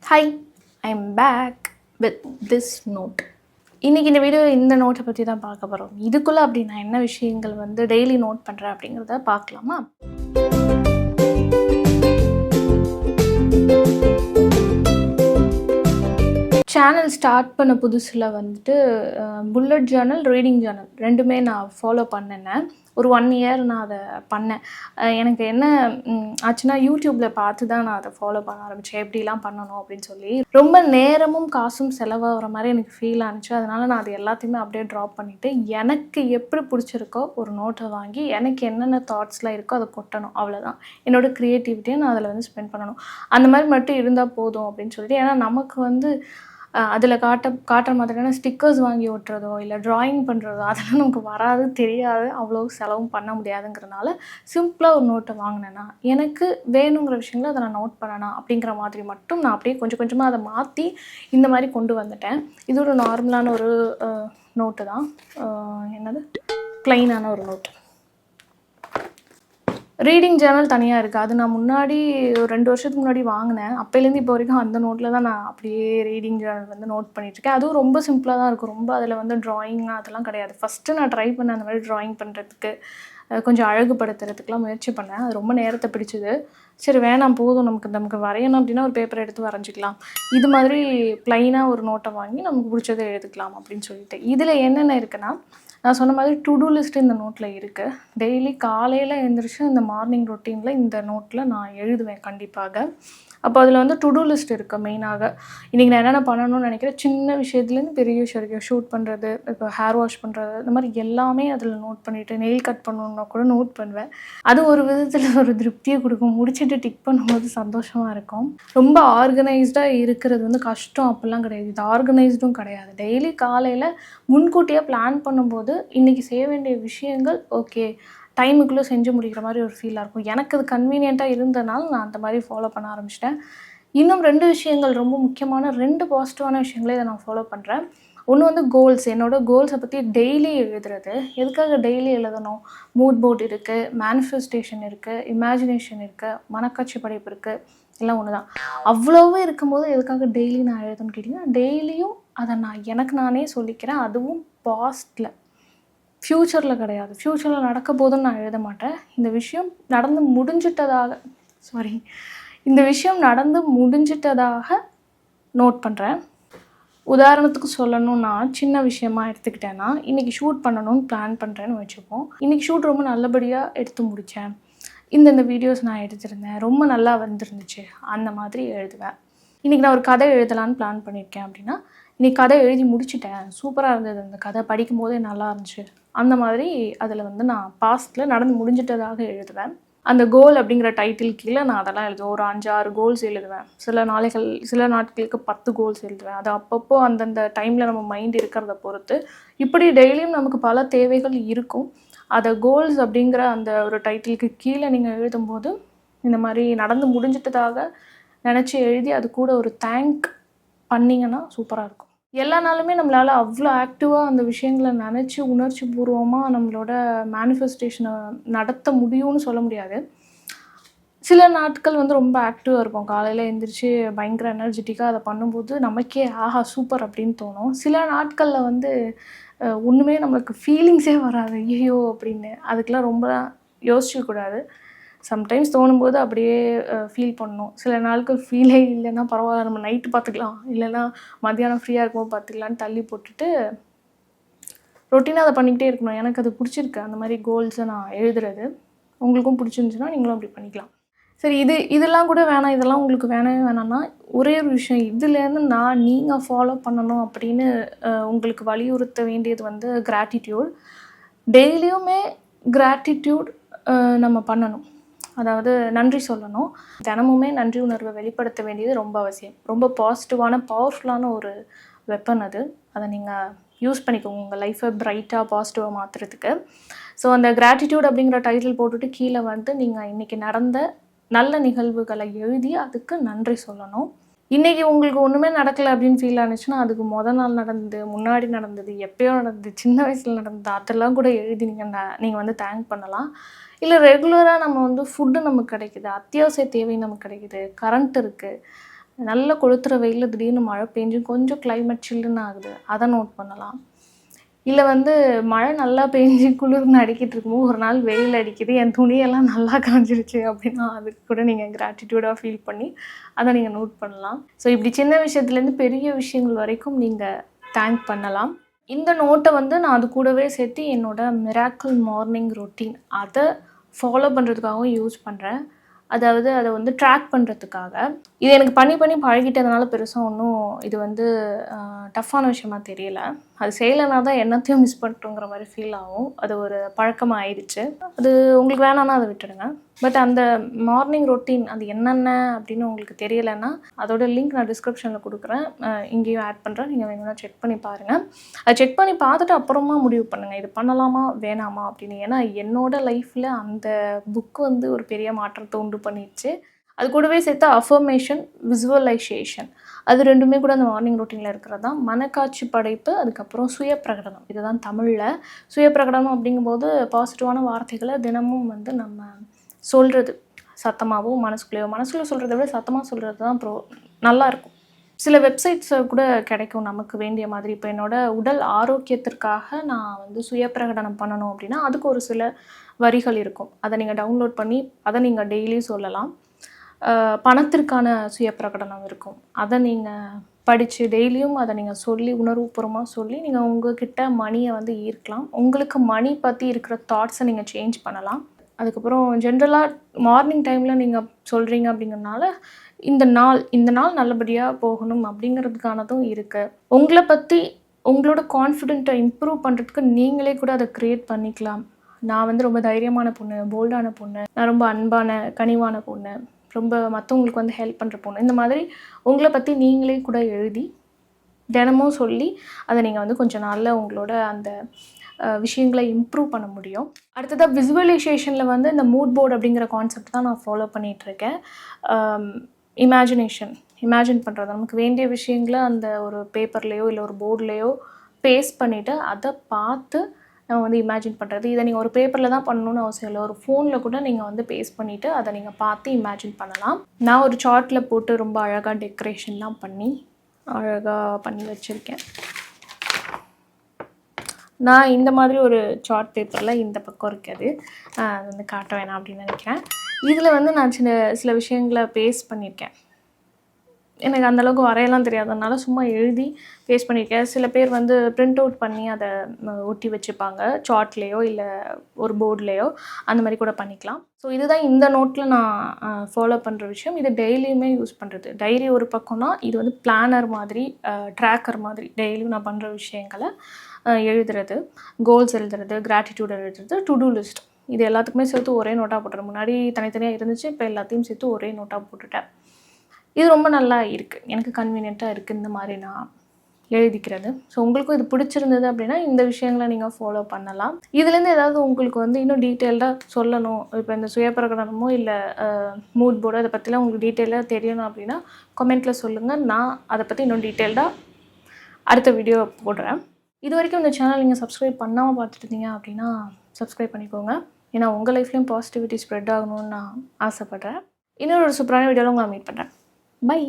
Hi, I am back with this note. இன்றைக்கி இந்த video இந்த நோட்டை பற்றி தான் பார்க்க போகிறோம். இதுக்குள்ளே அப்படி நான் என்ன விஷயங்கள் டெய்லி நோட் பண்ணுறேன் அப்படிங்கிறத பார்க்கலாமா? சேனல் ஸ்டார்ட் பண்ண புதுசில் புல்லட் ஜேர்னல், ரீடிங் ஜேர்னல் ரெண்டுமே நான் ஃபாலோ பண்ணினேன். ஒரு 1 இயர் நான் அதை பண்ணேன். எனக்கு என்ன ஆச்சுன்னா, யூடியூப்பில் பார்த்து தான் நான் அதை ஃபாலோ பண்ண ஆரம்பித்தேன். எப்படிலாம் பண்ணணும் அப்படின்னு சொல்லி. ரொம்ப நேரமும் காசும் செலவாகிற மாதிரி எனக்கு ஃபீல் ஆனிச்சு. அதனால் நான் அது எல்லாத்தையுமே அப்படியே ட்ராப் பண்ணிவிட்டு, எனக்கு எப்படி பிடிச்சிருக்கோ ஒரு நோட்டை வாங்கி எனக்கு என்னென்ன தாட்ஸ்லாம் இருக்கோ அதை கொட்டணும், அவ்வளோதான். என்னோடய க்ரியேட்டிவிட்டியை நான் அதில் ஸ்பெண்ட் பண்ணணும். அந்த மாதிரி மட்டும் இருந்தால் போதும் அப்படின்னு சொல்லிட்டு. ஏன்னா நமக்கு அதில் காட்டுற மாதிரியான ஸ்டிக்கர்ஸ் வாங்கி ஒட்டுறதோ இல்லை ட்ராயிங் பண்ணுறதோ அதெல்லாம் நமக்கு வராது, தெரியாது, அவ்வளோ செலவும் பண்ண முடியாதுங்கிறனால சிம்பிளாக ஒரு நோட்டை வாங்கினேன்னா எனக்கு வேணுங்கிற விஷயங்களை அதை நான் நோட் பண்ணணும் அப்படிங்கிற மாதிரி மட்டும் நான் அப்படியே கொஞ்சம் கொஞ்சமாக அதை மாற்றி இந்த மாதிரி கொண்டு வந்துட்டேன். இது ஒரு நார்மலான ஒரு நோட்டு தான். ப்ளைனான ஒரு நோட்டு. ரீடிங் ஜேர்னல் தனியாக இருக்குது. அது நான் முன்னாடி ஒரு 2 வருஷத்துக்கு முன்னாடி வாங்கினேன். அப்போலேருந்து இப்போ வரைக்கும் அந்த நோட்டில் தான் நான் அப்படியே ரீடிங் ஜேர்னல் நோட் பண்ணிகிட்ருக்கேன். அதுவும் ரொம்ப சிம்பிளாக தான் இருக்கும். ரொம்ப அதில் ட்ராயிங் அதெல்லாம் கிடையாது. ஃபஸ்ட்டு நான் ட்ரை பண்ணேன் அந்த மாதிரி ட்ராயிங் பண்ணுறதுக்கு, கொஞ்சம் அழகுபடுத்துறதுக்குலாம் முயற்சி பண்ணேன். அது ரொம்ப நேரத்தை பிடிச்சிது. சரி வேணாம், போதும், நமக்கு வரையணும் அப்படின்னா ஒரு பேப்பர் எடுத்து வரைஞ்சிக்கலாம். இது மாதிரி ப்ளைனாக ஒரு நோட்டை வாங்கி நமக்கு பிடிச்சதை எழுதிக்கலாம் அப்படின்னு சொல்லிட்டு. இதில் என்னென்ன இருக்குன்னா, நான் சொன்ன மாதிரி டு டூ லிஸ்ட்டு இந்த நோட்டில் இருக்குது. டெய்லி காலையில் எழுந்திரிச்சு இந்த மார்னிங் ரொட்டீனில் இந்த நோட்டில் நான் எழுதுவேன் கண்டிப்பாக. அப்போ அதில் டு டூ லிஸ்ட் இருக்குது. மெயினாக இன்றைக்கி நான் என்னென்ன பண்ணணும்னு நினைக்கிறேன், சின்ன விஷயத்துலேருந்து பெரிய விஷயம் இருக்குது. ஷூட் பண்ணுறது, இப்போ ஹேர் வாஷ் பண்ணுறது, இந்த மாதிரி எல்லாமே அதில் நோட் பண்ணிவிட்டு, நெயில் கட் பண்ணணுன்னா கூட நோட் பண்ணுவேன். அது ஒரு விதத்தில் ஒரு திருப்தியை கொடுக்கும். முடிச்சுட்டு டிக் பண்ணும்போது சந்தோஷமாக இருக்கும். ரொம்ப ஆர்கனைஸ்டாக இருக்கிறது கஷ்டம் அப்படிலாம் கிடையாது. இது ஆர்கனைஸ்டும் கிடையாது. டெய்லி காலையில் முன்கூட்டியே பிளான் பண்ணும்போது இன்றைக்கி செய்ய வேண்டிய விஷயங்கள் ஓகே டைமுக்குள்ளே செஞ்சு முடிக்கிற மாதிரி ஒரு ஃபீலாக இருக்கும். எனக்கு அது கன்வீனியண்ட்டாக இருந்தனால நான் அந்த மாதிரி ஃபாலோ பண்ண ஆரம்பிச்சிட்டேன். இன்னும் 2 விஷயங்கள், ரொம்ப முக்கியமான 2 பாசிட்டிவான விஷயங்களே இதை நான் ஃபாலோ பண்ணுறேன். ஒன்று கோல்ஸ். என்னோடய கோல்ஸை பற்றி டெய்லி எழுதுறது. எதுக்காக டெய்லி எழுதணும்? மூட் போர்ட் இருக்குது, மேனிஃபெஸ்டேஷன் இருக்குது, இமேஜினேஷன் இருக்குது, மனக்காட்சி படைப்பு இருக்குது, எல்லாம் ஒன்று தான். அவ்வளோவே இருக்கும்போது எதுக்காக டெய்லி நான் எழுதணும்னு கேட்டிங்கன்னா, டெய்லியும் அதை எனக்கு நானே சொல்லிக்கிறேன். அதுவும் பாஸ்ட்டில், ஃப்யூச்சரில் கிடையாது. ஃப்யூச்சரில் நடக்க போதுன்னு நான் எழுத மாட்டேன். இந்த விஷயம் நடந்து முடிஞ்சிட்டதாக நோட் பண்ணுறேன். உதாரணத்துக்கு சொல்லணும்னா, சின்ன விஷயமா எடுத்துக்கிட்டேன்னா, இன்றைக்கி ஷூட் பண்ணணும்னு பிளான் பண்ணுறேன்னு வச்சுப்போம். இன்றைக்கி ஷூட் ரொம்ப நல்லபடியாக எடுத்து முடித்தேன், இந்த வீடியோஸ் நான் எடுத்திருந்தேன், ரொம்ப நல்லா வந்துருந்துச்சு, அந்த மாதிரி எழுதுவேன். இன்றைக்கி நான் ஒரு கதை எழுதலான்னு பிளான் பண்ணியிருக்கேன் அப்படின்னா, இன்றைக்கி கதை எழுதி முடிச்சிட்டேன், சூப்பராக இருந்தது, அந்த கதை படிக்கும் போதே நல்லா இருந்துச்சு, அந்த மாதிரி அதில் நான் பாஸ்ட்டில் நடந்து முடிஞ்சிட்டதாக எழுதுவேன். அந்த கோல் அப்படிங்கிற டைட்டில் கீழே நான் அதெல்லாம் எழுதுவேன். ஒரு 5-6 கோல்ஸ் எழுதுவேன். சில நாட்களுக்கு 10 கோல்ஸ் எழுதுவேன். அது அப்பப்போ அந்தந்த டைமில் நம்ம மைண்ட் இருக்கிறத பொறுத்து. இப்படி டெய்லியும் நமக்கு பல தேவைகள் இருக்கும். அதை கோல்ஸ் அப்படிங்கிற அந்த ஒரு டைட்டிலுக்கு கீழே நீங்கள் எழுதும்போது இந்த மாதிரி நடந்து முடிஞ்சிட்டதாக நினச்சி எழுதி அது கூட ஒரு தேங்க் பண்ணிங்கன்னா சூப்பராக இருக்கும். எல்லா நாளுமே நம்மளால் அவ்வளோ ஆக்டிவாக அந்த விஷயங்களை நினச்சி உணர்ச்சி பூர்வமாக நம்மளோட மேனிஃபெஸ்டேஷனை நடத்த முடியும்னு சொல்ல முடியாது. சில நாட்கள் ரொம்ப ஆக்டிவாக இருப்போம். காலையில் எழுந்திரிச்சு பயங்கர எனர்ஜெட்டிக்காக அதை பண்ணும்போது நமக்கே ஆஹா சூப்பர் அப்படின்னு தோணும். சில நாட்களில் ஒன்றுமே நம்மளுக்கு ஃபீலிங்ஸே வராது, ஐயோ அப்படின்னு. அதுக்கெலாம் ரொம்ப யோசிக்கக்கூடாது. சம்டைம்ஸ் தோணும்போது அப்படியே ஃபீல் பண்ணணும். சில நாட்கள் ஃபீலே இல்லைன்னா பரவாயில்ல, நம்ம நைட்டு பார்த்துக்கலாம், இல்லைன்னா மத்தியானம் ஃப்ரீயாக இருக்கும்போது பார்த்துக்கலான்னு தள்ளி போட்டுட்டு ரொட்டீனாக அதை பண்ணிக்கிட்டே இருக்கணும். எனக்கு அது பிடிச்சிருக்கு, அந்த மாதிரி கோல்ஸை நான் எழுதுறது. உங்களுக்கும் பிடிச்சிருந்துச்சுன்னா நீங்களும் அப்படி பண்ணிக்கலாம். சரி, இதெல்லாம் கூட வேணாம், இதெல்லாம் உங்களுக்கு வேணவே வேணாம்னா ஒரே ஒரு விஷயம், இதுலேருந்து நீங்கள் ஃபாலோ பண்ணணும் அப்படின்னு உங்களுக்கு வலியுறுத்த வேண்டியது கிராட்டிடியூட். டெய்லியுமே கிராட்டிடியூட் நம்ம பண்ணணும். அதாவது நன்றி சொல்லணும். தினமுமே நன்றி உணர்வை வெளிப்படுத்த வேண்டியது ரொம்ப அவசியம். ரொம்ப பாசிட்டிவான பவர்ஃபுல்லான ஒரு வெப்பன் அது. அதை நீங்கள் யூஸ் பண்ணிக்கோங்க உங்கள் லைஃப்பை பிரைட்டாக பாசிட்டிவாக மாற்றுறதுக்கு. ஸோ அந்த கிராட்டிடியூட் அப்படிங்கிற டைட்டில் போட்டுட்டு கீழே நீங்கள் இன்றைக்கி நடந்த நல்ல நிகழ்வுகளை எழுதி அதுக்கு நன்றி சொல்லணும். இன்றைக்கி உங்களுக்கு ஒன்றுமே நடக்கலை அப்படின்னு ஃபீல் ஆனிச்சுன்னா, அதுக்கு நாள் நடந்தது, முன்னாடி நடந்தது, எப்போயோ நடந்தது, சின்ன வயசில் நடந்தது, அதெல்லாம் கூட எழுதி நீங்கள் தேங்க் பண்ணலாம். இல்லை ரெகுலராக நம்ம ஃபுட்டு நமக்கு கிடைக்குது, அத்தியாவசிய தேவை நமக்கு கிடைக்குது, கரண்ட் இருக்குது, நல்ல கொளுத்துற வெயிலில் திடீர்னு மழை பெஞ்சு கொஞ்சம் கிளைமேட் சில்லுன்னு ஆகுது, அதை நோட் பண்ணலாம். இல்லை வந்து மழை நல்லா பெஞ்சு குளிர்னு அடிக்கிட்டு இருக்கும்போது ஒரு நாள் வெயில் அடிக்குது, என் துணியெல்லாம் நல்லா காஞ்சிருச்சு அப்படின்னா அதுக்கு கூட நீங்கள் கிராட்டிடியூடாக ஃபீல் பண்ணி அதை நீங்கள் நோட் பண்ணலாம். ஸோ இப்படி சின்ன விஷயத்துலேருந்து பெரிய விஷயங்கள் வரைக்கும் நீங்கள் தேங்க் பண்ணலாம். இந்த நோட்டை வந்து நான் அது கூடவே சேர்த்து என்னோடய மிராக்கிள் மார்னிங் ரொட்டீன் அதை ஃபாலோ பண்ணுறதுக்காகவும் யூஸ் பண்ணுறேன். அதாவது அதை வந்து ட்ராக் பண்ணுறதுக்காக. இது எனக்கு பண்ணி பழகிட்டதுனால பெருசாக ஒன்றும் இது வந்து டஃப்பான விஷயமா தெரியல. அது செய்யலைனா தான் என்னத்தையும் மிஸ் பண்ணிட்டோங்கிற மாதிரி ஃபீல் ஆகும். அது ஒரு பழக்கமாக ஆயிடுச்சு. அது உங்களுக்கு வேணான்னா அதை விட்டுடுங்க. பட் அந்த மார்னிங் ரொட்டீன் அது என்னென்ன அப்படின்னு உங்களுக்கு தெரியலைன்னா அதோட லிங்க் நான் டிஸ்கிரிப்ஷனில் கொடுக்குறேன், இங்கேயும் ஆட் பண்ணுறேன். நீங்கள் வேணும்னா செக் பண்ணி பாருங்கள். அதை செக் பண்ணி பார்த்துட்டு அப்புறமா முடிவு பண்ணுங்கள் இது பண்ணலாமா வேணாமா அப்படின்னு. ஏன்னா என்னோடய லைஃப்பில் அந்த புக்கு வந்து ஒரு பெரிய மாற்றத்தை உண்டு பண்ணிடுச்சு. அது கூடவே சேர்த்து அஃபர்மேஷன், விசுவலைசேஷன் அது ரெண்டுமே கூட அந்த மார்னிங் ரொட்டீனில் இருக்கிறது தான். மனக்காட்சி படைப்பு, அதுக்கப்புறம் சுய பிரகடனம். இதுதான் தமிழில். சுய பிரகடனம் அப்படிங்கும்போது பாசிட்டிவான வார்த்தைகளை தினமும் வந்து நம்ம சொல்கிறது, சத்தமாகவோ மனசுக்குள்ளே சொல்கிறத விட சத்தமாக சொல்கிறது தான் நல்லாயிருக்கும். சில வெப்சைட்ஸை கூட கிடைக்கும் நமக்கு வேண்டிய மாதிரி. இப்போ என்னோடய உடல் ஆரோக்கியத்திற்காக நான் வந்து சுய பிரகடனம் பண்ணணும் அப்படின்னா அதுக்கு ஒரு சில வரிகள் இருக்கும். அதை நீங்கள் டவுன்லோட் பண்ணி அதை நீங்கள் டெய்லியும் சொல்லலாம். பணத்திற்கான சுய பிரகடனம் இருக்கும். அதை நீங்கள் படித்து டெய்லியும் அதை நீங்கள் சொல்லி உணர்வுபூர்வமாக சொல்லி நீங்கள் உங்கள்கிட்ட மணியை வந்து ஈர்க்கலாம். உங்களுக்கு மணி பற்றி இருக்கிற தாட்ஸை நீங்கள் சேஞ்ச் பண்ணலாம். அதுக்கப்புறம் ஜென்ரலாக மார்னிங் டைமில் நீங்கள் சொல்கிறீங்க அப்படிங்கிறதுனால இந்த நாள் நல்லபடியாக போகணும் அப்படிங்கிறதுக்கானதும் இருக்குது. உங்களை பற்றி உங்களோட கான்ஃபிடென்ட்டை இம்ப்ரூவ் பண்ணுறதுக்கு நீங்களே கூட அதை க்ரியேட் பண்ணிக்கலாம். நான் வந்து ரொம்ப தைரியமான பொண்ணு, போல்டான பொண்ணு, நான் ரொம்ப அன்பான கனிவான பொண்ணு, ரொம்ப மற்றவங்களுக்கு வந்து ஹெல்ப் பண்ணுற பொண்ணு, இந்த மாதிரி உங்களை பற்றி நீங்களே கூட எழுதி தினமும் சொல்லி அதை நீங்கள் வந்து கொஞ்சம் நாளில் உங்களோட அந்த விஷயங்களை இம்ப்ரூவ் பண்ண முடியும். அடுத்ததாக விசுவலைசேஷனில் வந்து இந்த மூட் போர்டு அப்படிங்கிற கான்செப்ட் தான் நான் ஃபாலோ பண்ணிகிட்ருக்கேன். இமேஜின் பண்ணுறது, நமக்கு வேண்டிய விஷயங்களை அந்த ஒரு பேப்பர்லேயோ இல்லை ஒரு போர்ட்லேயோ பேஸ்ட் பண்ணிவிட்டு அதை பார்த்து நம்ம வந்து இமேஜின் பண்ணுறது. இதை நீங்கள் ஒரு பேப்பரில் தான் பண்ணணுன்னு அவசியம் இல்லை, ஒரு ஃபோனில் கூட நீங்கள் வந்து பேஸ்ட் பண்ணிவிட்டு அதை நீங்கள் பார்த்து இமேஜின் பண்ணலாம். நான் ஒரு சார்ட்டில் போட்டு ரொம்ப அழகாக டெக்கரேஷன்லாம் பண்ணி அழகாக பண்ணி வச்சுருக்கேன். நான் இந்த மாதிரி ஒரு சார்ட் பேப்பரில் இந்த பக்கம் இருக்குது, அது வந்து காட்ட வேணாம் அப்படின்னு நினைக்கிறேன். இதில் வந்து நான் சில விஷயங்களை பேஸ்ட் பண்ணியிருக்கேன். எனக்கு அந்தளவுக்கு வரையெல்லாம் தெரியாததுனால சும்மா எழுதி பேஸ்ட் பண்ணியிருக்கேன். சில பேர் வந்து பிரிண்ட் அவுட் பண்ணி அதை ஒட்டி வச்சுப்பாங்க சார்ட்லேயோ இல்லை ஒரு போர்ட்லேயோ, அந்த மாதிரி கூட பண்ணிக்கலாம். ஸோ இதுதான் இந்த நோட்டில் நான் ஃபாலோ பண்ணுற விஷயம். இது டெய்லியுமே யூஸ் பண்ணுறது. டைரி ஒரு பக்கம்னா இது வந்து பிளானர் மாதிரி, ட்ராக்கர் மாதிரி டெய்லியும் நான் பண்ணுற விஷயங்களை எழுதுறது, கோல்ஸ் எழுதுறது, கிராட்டிடியூட் எழுதுறது, டு டூ லிஸ்ட் இது எல்லாத்துக்குமே சேர்த்து ஒரே நோட்டாக போட்டுறேன். முன்னாடி தனித்தனியாக இருந்துச்சு, இப்போ எல்லாத்தையும் சேர்த்து ஒரே நோட்டாக போட்டுட்டேன். இது ரொம்ப நல்லா இருக்குது, எனக்கு கன்வீனியண்ட்டாக இருக்குது இந்த மாதிரி நான் எழுதிக்கிறது. ஸோ உங்களுக்கும் இது பிடிச்சிருந்தது அப்படின்னா இந்த விஷயங்களை நீங்கள் ஃபாலோ பண்ணலாம். இதுலேருந்து ஏதாவது உங்களுக்கு வந்து இன்னும் டீட்டெயில்டாக சொல்லணும், இப்போ இந்த சுயப்பிரகடனமோ இல்லை மூட் போர்டோ அதை பற்றிலாம் உங்களுக்கு டீட்டெயிலாக தெரியணும் அப்படின்னா கமெண்ட்டில் சொல்லுங்கள். நான் அதை பற்றி இன்னும் டீட்டெயில்டாக அடுத்த வீடியோ போடுறேன். இது வரைக்கும் இந்த சேனல் நீங்கள் சப்ஸ்கிரைப் பண்ணாமல் பார்த்துட்டு இருந்தீங்க அப்படின்னா சப்ஸ்கிரைப் பண்ணிக்கோங்க. ஏன்னா உங்கள் லைஃப்லேயும் பாசிட்டிவிட்டி ஸ்ப்ரெட் ஆகணும்னு நான் ஆசைப்பட்றேன். இன்னொரு சூப்பரான வீடியோவில் உங்களை மீட் பண்ணுறேன். Bye.